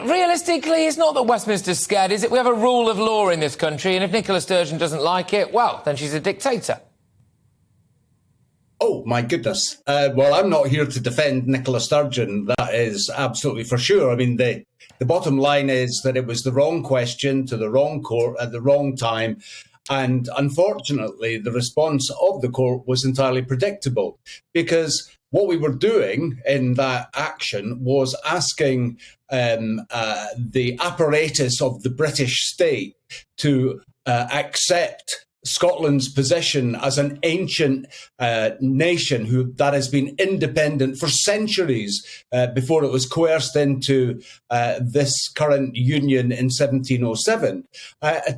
Realistically, it's not that Westminster's scared, is it? We have a rule of law in this country, and if Nicola Sturgeon doesn't like it, well, then she's a dictator. Oh, my goodness. Well, I'm not here to defend Nicola Sturgeon. That is absolutely for sure. I mean, the bottom line is that it was the wrong question to the wrong court at the wrong time. And unfortunately, the response of the court was entirely predictable, because what we were doing in that action was asking the apparatus of the British state to accept Scotland's position as an ancient nation that has been independent for centuries before it was coerced into this current union in 1707,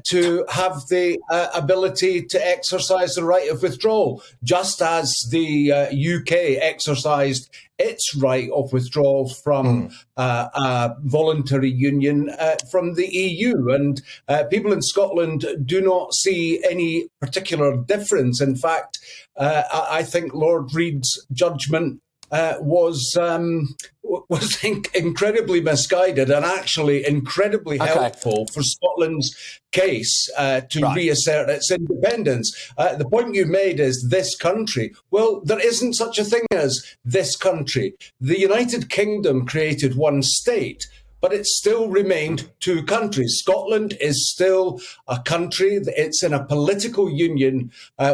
to have the ability to exercise the right of withdrawal, just as the UK exercised its right of withdrawal from a voluntary union from the EU. And people in Scotland do not see any particular difference. In fact, I think Lord Reid's judgment was incredibly misguided and actually incredibly helpful for Scotland's case to reassert its independence. The point you made is this country. Well, there isn't such a thing as this country. The United Kingdom created one state, but it still remained two countries. Scotland is still a country. It's in a political union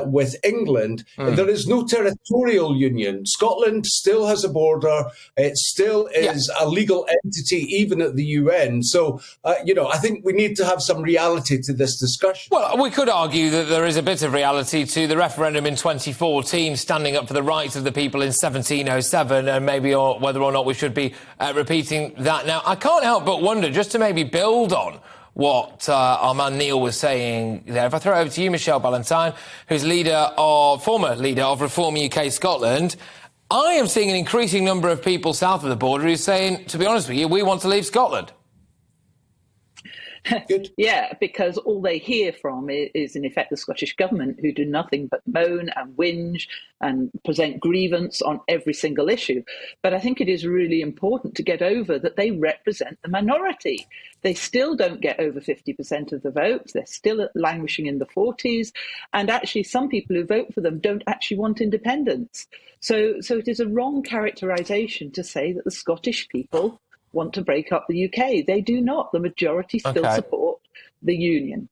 with England. There is no territorial union. Scotland still has a border. It still is a legal entity, even at the UN. So, I think we need to have some reality to this discussion. Well, we could argue that there is a bit of reality to the referendum in 2014, standing up for the rights of the people in 1707, and maybe whether or not we should be repeating that now. I can't help but wonder, just to maybe build on what our man Neil was saying there, if I throw it over to you, Michelle Ballantyne, who's former leader of Reform UK Scotland, I am seeing an increasing number of people south of the border who's saying, to be honest with you, we want to leave Scotland. Good. Yeah, because all they hear from is, in effect, the Scottish government, who do nothing but moan and whinge and present grievance on every single issue. But I think it is really important to get over that they represent the minority. They still don't get over 50% of the vote. They're still languishing in the 40s. And actually, some people who vote for them don't actually want independence. So it is a wrong characterisation to say that the Scottish people want to break up the UK. They do not. The majority still support the union.